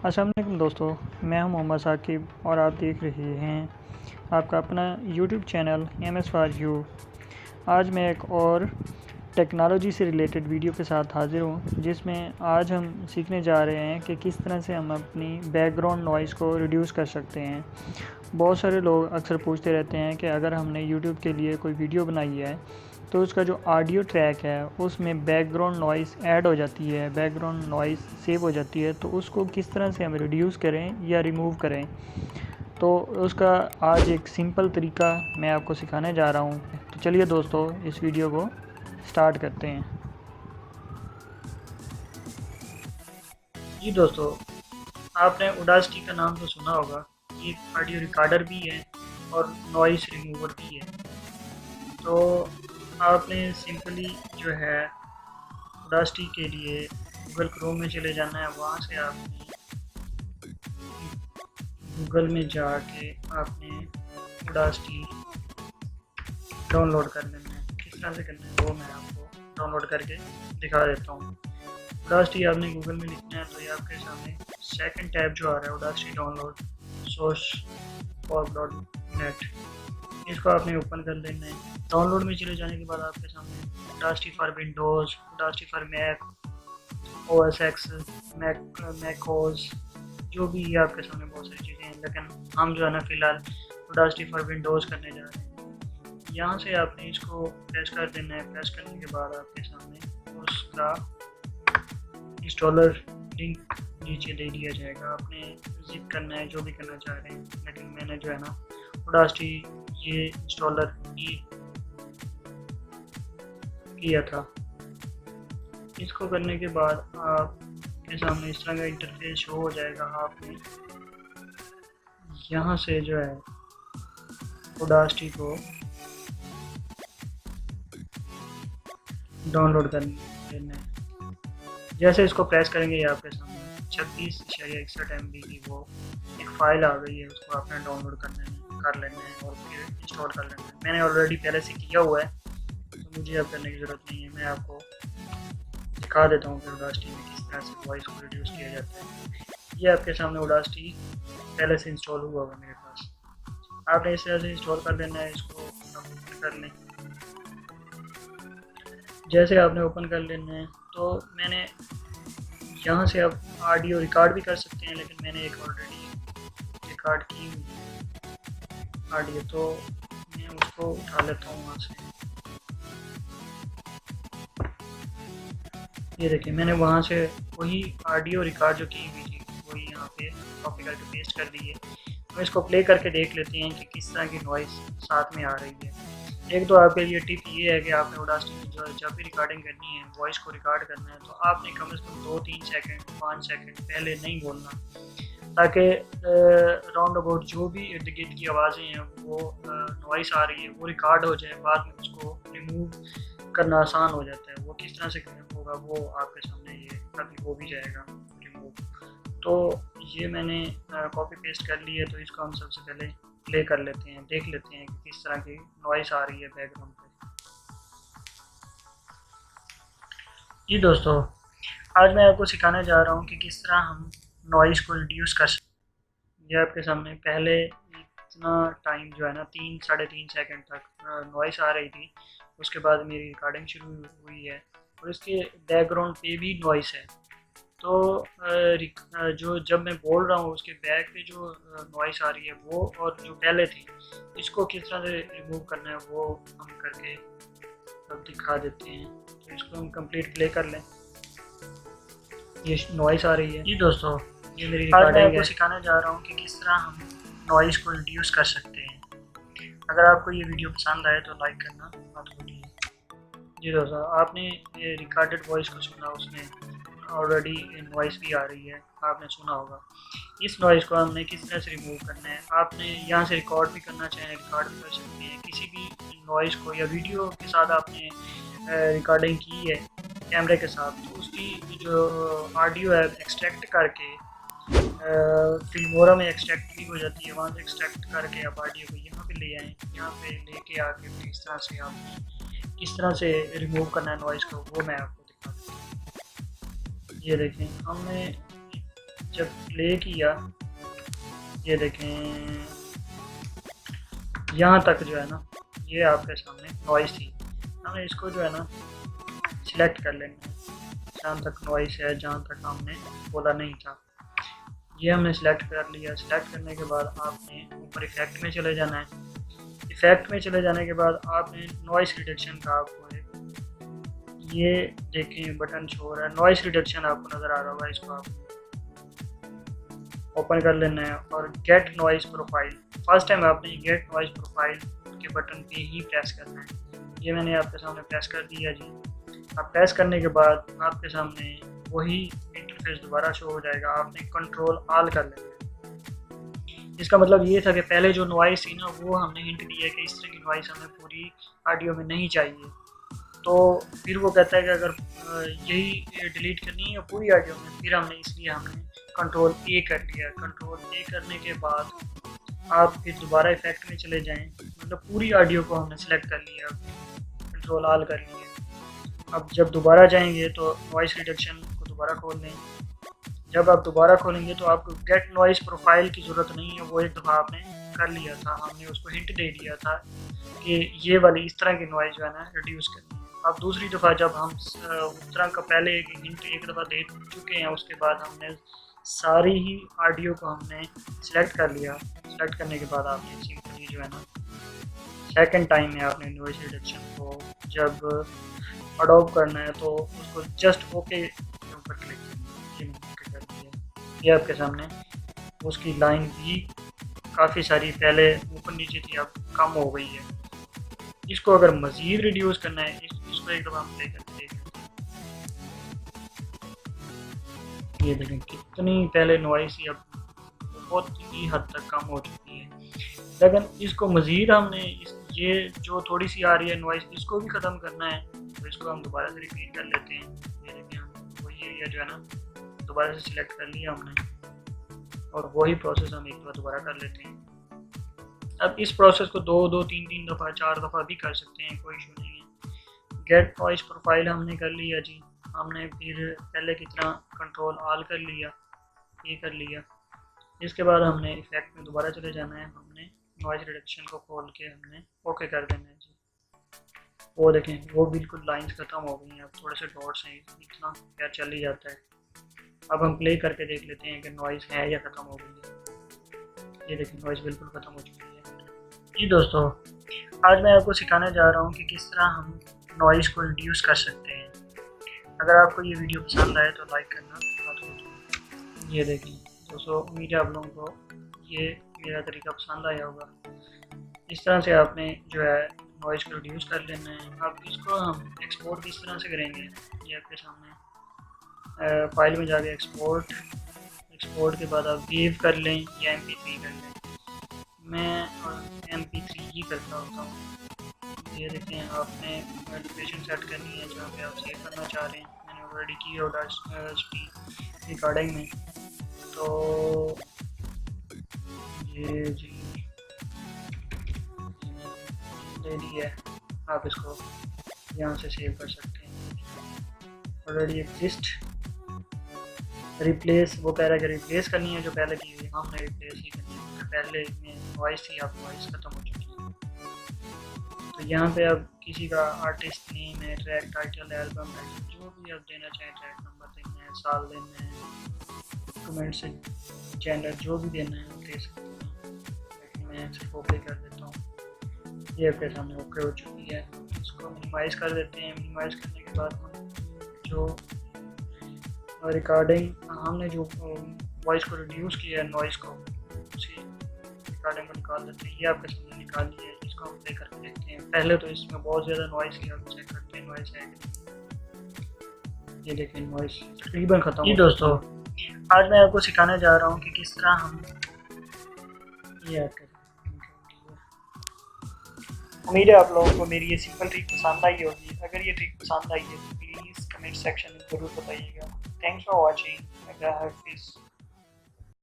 अस्सलाम वालेकुम दोस्तों, मैं हूं मोहम्मद साकिब और आप देख रहे हैं आपका अपना यूट्यूब चैनल MS4U। आज मैं एक और टेक्नोलॉजी से रिलेटेड वीडियो के साथ हाज़िर हूं, जिसमें आज हम सीखने जा रहे हैं कि किस तरह से हम अपनी बैकग्राउंड नॉइज़ को रिड्यूस कर सकते हैं। बहुत सारे लोग अक्सर पूछते रहते हैं कि अगर हमने यूट्यूब के लिए कोई वीडियो बनाई है तो उसका जो ऑडियो ट्रैक है उसमें बैकग्राउंड नॉइज़ ऐड हो जाती है, बैकग्राउंड नॉइज़ सेव हो जाती है, तो उसको किस तरह से हम रिड्यूस करें या रिमूव करें। तो उसका आज एक सिंपल तरीका मैं आपको सिखाने जा रहा हूं। तो चलिए दोस्तों, इस वीडियो को स्टार्ट करते हैं। जी दोस्तों, आपने ऑडासिटी का नाम तो सुना होगा। ये ऑडियो रिकॉर्डर भी है और नॉइज़ रिमूवर भी है। तो आपने सिंपली जो है ऑडासिटी के लिए गूगल क्रोम में चले जाना है। वहाँ से आपने गूगल में जाके आपने ऑडासिटी डाउनलोड कर लेना है। किस तरह से करना है वो मैं आपको डाउनलोड करके दिखा देता हूँ। ऑडासिटी आपने गूगल में लिखना है तो ये आपके सामने सेकंड टैब जो आ रहा है ऑडासिटी डाउनलोड sourceforge.net, इसको आपने ओपन कर लेना है। डाउनलोड में चले जाने के बाद आपके सामने Audacity for Windows, Audacity for Mac OS X, Mac OS, जो भी है आपके सामने बहुत सारी चीज़ें हैं, लेकिन हम जो है ना फ़िलहाल ऑडासिटी फॉर विंडोज़ करने जा रहे हैं। यहाँ से आपने इसको प्रेस कर देना है। प्रेस करने के बाद आपके सामने उसका इंस्टॉलर लिंक नीचे दे दिया जाएगा। आपने जिप करना है जो भी करना चाह रहे हैं, लेकिन मैंने जो है ना ऑडासिटी ये इंस्टॉलर ही किया था। इसको करने के बाद आपके सामने इस तरह का इंटरफेस शो हो जाएगा। आपने यहाँ से जो है ऑडासिटी को डाउनलोड कर लेना है। जैसे इसको प्रेस करेंगे ये आपके सामने 36.61 MB की वो एक फ़ाइल आ गई है। उसको आपने डाउनलोड कर लेना है और फिर इंस्टॉल कर लेना है। मैंने ऑलरेडी पहले से किया हुआ है तो मुझे अब करने की ज़रूरत नहीं है। मैं आपको दिखा देता हूँ कि ऑडासिटी में किस तरह से वॉइस को रिड्यूस किया जाता है। ये आपके सामने ऑडासिटी पहले से इंस्टॉल हुआ हुआ मेरे पास। आपने इस तरह से इंस्टॉल कर लेना है। इसको ओपन कर लें। जैसे आपने ओपन कर लेना है तो मैंने यहाँ से आप ऑडियो रिकॉर्ड भी कर सकते हैं, लेकिन मैंने एक ऑलरेडी रिकॉर्ड की हुई ऑडियो, तो मैं उसको उठा लेता हूँ वहाँ से। ये देखिए, मैंने वहाँ से वही ऑडियो रिकॉर्ड जो की हुई थी वही यहाँ पे कॉपी करके पेस्ट कर दी है। हम इसको प्ले करके देख लेते हैं कि किस तरह की नॉइज़ साथ में आ रही है। एक तो आपके लिए टिप ये है कि आपने ऑडासिटी में जो जब भी रिकॉर्डिंग करनी है, वॉइस को रिकॉर्ड करना है, तो आपने कम से कम 2-3 सेकंड 5 सेकंड पहले नहीं बोलना, ताकि राउंड अबाउट जो भी इर्द गिर्द की आवाज़ें हैं वो नॉइस आ रही है वो रिकॉर्ड हो जाए। बाद में उसको रिमूव करना आसान हो जाता है। वो किस तरह से होगा वो आपके सामने ये अभी हो भी जाएगा रिमूव। तो ये मैंने कॉपी पेस्ट कर ली है। तो इसको हम सबसे पहले प्ले कर लेते हैं, देख लेते हैं कि किस तरह की नॉइस आ रही है बैकग्राउंड पे। जी दोस्तों, आज मैं आपको सिखाने जा रहा हूँ कि किस तरह हम नॉइस को रिड्यूस कर सकते हैं। ये आपके सामने पहले इतना टाइम जो है ना 3-3.5 सेकंड तक नॉइस आ रही थी। उसके बाद मेरी रिकॉर्डिंग शुरू हुई है और इसके बैकग्राउंड पे भी नॉइस है। तो जो जब मैं बोल रहा हूँ उसके बैक पे जो नॉइस आ रही है वो और जो पहले थी, इसको किस तरह से रिमूव करना है वो हम करके अब दिखा देते हैं। तो इसको हम कंप्लीट प्ले कर लें। ये नॉइस आ रही है। जी दोस्तों, ये मेरी रिकॉर्डिंग है। आपको सिखाने जा रहा हूँ कि किस तरह हम नॉइस को रिड्यूस कर सकते हैं। अगर आपको ये वीडियो पसंद आए तो लाइक करना मत भूलिए। जी दोस्तों, आपने ये रिकॉर्डेड वॉइस को सुना, उसमें ऑलरेडी नॉइस भी आ रही है, आपने सुना होगा। इस नॉइस को हमने किस तरह से रिमूव करना है। आपने यहाँ से रिकॉर्ड भी करना चाहें रिकॉर्ड भी कर सकते हैं। किसी भी नॉइस को या वीडियो के साथ आपने रिकॉर्डिंग की है कैमरे के साथ, तो उसकी जो ऑडियो है एक्सट्रैक्ट करके फिल्मोरा में एक्सट्रैक्ट भी हो जाती है। वहाँ से एक्सट्रैक्ट करके आप ऑडियो को यहाँ पे ले आएँ। यहाँ पे लेके आके फिर इस तरह से आपने किस तरह से रिमूव करना है नॉइस को वो मैं आपको दिखा दूँ। ये देखें, हमने जब प्ले किया, ये देखें यहाँ तक जो है ना, ये आपके सामने नॉइस थी। हमें इसको जो है ना सिलेक्ट कर लेना है, जहाँ तक नॉइस है, जहाँ तक हमने बोला नहीं था, ये हमने सिलेक्ट कर लिया। सिलेक्ट करने के बाद आपने ऊपर इफेक्ट में चले जाना है। इफेक्ट में चले जाने के बाद आपने नॉइस रिडक्शन का आपको ये देखें बटन शो हो रहा है, नॉइस रिडक्शन आपको नज़र आ रहा होगा, इसको आप ओपन कर लेना है और get noise profile, first time आपने गेट नॉइस प्रोफाइल के बटन पे ही प्रेस करना है। ये मैंने आपके सामने प्रेस कर दिया जी। अब प्रेस करने के बाद आपके सामने वही इंटरफेस दोबारा शो हो जाएगा। आपने कंट्रोल ऑल कर लेना है। इसका मतलब ये था कि पहले जो नॉइस थी ना, वो हमने हिंट दिया है कि इस तरह की नॉइस हमें पूरी ऑडियो में नहीं चाहिए। तो फिर वो कहता है कि अगर यही डिलीट करनी है पूरी ऑडियो में, फिर हमने इसलिए हमने कंट्रोल ए कर लिया। कंट्रोल ए करने के बाद आप फिर दोबारा इफेक्ट में चले जाएं, मतलब पूरी ऑडियो को हमने सेलेक्ट कर लिया, कंट्रोल ऑल कर लिया। अब जब दोबारा जाएंगे तो वॉइस रिडक्शन को दोबारा खोल लें। जब आप दोबारा खोलेंगे तो आपको गेट नॉइस प्रोफाइल की ज़रूरत नहीं है, वो एक दफ़ा आपने कर लिया था, हमने उसको हिंट दे दिया था कि ये वाली इस तरह की नॉइस जो है ना रिड्यूस करनी है। अब दूसरी दफ़ा जब हम उस तरह का पहले एक हिंट एक दफ़ा दे चुके हैं, उसके बाद हमने सारी ही ऑडियो को हमने सेलेक्ट कर लिया। सेलेक्ट करने के बाद आपने सिंपली जो है ना सेकंड टाइम में आपने नॉइस रिडक्शन को जब अडॉप्ट करना है तो उसको जस्ट ओके के ऊपर क्लिक करना है। ये आपके सामने उसकी लाइन भी काफ़ी सारी पहले ऊपर नीचे थी, अब कम हो गई है। इसको अगर मज़ीद रिड्यूस करना है, इसको एक दफ़ा हम प्ले करके देखें। ये देखें कितनी पहले नॉइस ही अब बहुत ही हद तक कम हो चुकी है। लेकिन इसको मज़ीद हमने ये जो थोड़ी सी आ रही है नॉइस, इसको भी ख़त्म करना है, तो इसको हम दोबारा से रिपीट कर लेते हैं। ये देखें हम वही एरिया जो है ना दोबारा से सिलेक्ट कर लिया हमने, और वही प्रोसेस हम एक बार दोबारा कर लेते हैं। अब इस प्रोसेस को दो तीन दफ़ा 4 दफ़ा भी कर सकते हैं, कोई इशू नहीं है। गेट नॉइस प्रोफाइल हमने कर लिया जी। हमने फिर पहले की तरह कंट्रोल ऑल कर लिया, ये कर लिया। इसके बाद हमने इफेक्ट में दोबारा चले जाना है। हमने नॉइस रिडक्शन को खोल के हमने ओके कर देना है जी। वो देखें वो बिल्कुल लाइंस ख़त्म हो गई हैं, अब थोड़े से डॉट्स हैं, इतना क्या चल ही जाता है। अब हम प्ले करके देख लेते हैं कि नॉइस है या ख़त्म हो गई है। ये देखें नॉइस बिल्कुल ख़त्म हो चुकी है जी। दोस्तों आज मैं आपको सिखाने जा रहा हूँ कि किस तरह हम नॉइस को रिड्यूस कर सकते हैं। अगर आपको ये वीडियो पसंद आए तो लाइक करना मत भूलिए। ये देखें दोस्तों, उम्मीद है आप लोगों को ये मेरा तरीका पसंद आया होगा। इस तरह से आपने जो है नॉइस को रिड्यूस कर लेना है। अब इसको हम एक्सपोर्ट किस तरह से करेंगे, ये आपके सामने फाइल में जाके एक्सपोर्ट के बाद आप वेव कर लें या MP3 कर लें। मैं MP3 ही करता होता हूँ। ये देखें आपने लोकेशन सेट करनी है जहाँ पे आप सेव करना चाह रहे हैं। मैंने ऑलरेडी की है रिकॉर्डिंग में, तो ये जी ले लिया है। आप इसको यहाँ से सेव कर सकते हैं। ऑलरेडी एग्जिस्ट रिप्लेस, वो कह रहा है कि रिप्लेस करनी है जो पहले की हुई, हमने रिप्लेस ही करनी है क्योंकि पहले में वॉइस थी, अब वॉइस ख़त्म हो चुकी है। तो यहाँ पे अब किसी का आर्टिस्ट नेम है, ट्रैक टाइटल, एल्बम टाइटल, जो भी आप देना चाहें, ट्रैक नंबर देना है, साल देना है, कमेंट से जेंडर जो भी देना है आप दे सकते हैं। लेकिन मैं सिर्फ ओके कर देता हूँ। ये आपके सामने ओके हो चुकी है। इसको मिनिमाइज़ कर देते हैं। मिनिमाइज़ करने के बाद हम जो रिकॉर्डिंग हमने जो वॉइस को रिड्यूस किया है नॉइस को, उसी रिकॉर्डिंग को निकाल देते हैं। ये आपके सामने निकाल लिया है। इसको हम प्ले करके देखते हैं। पहले तो इसमें बहुत ज़्यादा नॉइस है, हम चेक करते हैं नॉइस है। ये देखें नॉइस तकरीबन ख़त्म। जी दोस्तों आज मैं आपको सिखाने जा रहा हूँ कि किस तरह हम ये उम्मीद है आप लोगों को मेरी ये सिंपल ट्रिक पसंद आई होगी। अगर ये ट्रिक पसंद आई है तो प्लीज़ कमेंट सेक्शन में ज़रूर बताइएगा। Thanks for watching.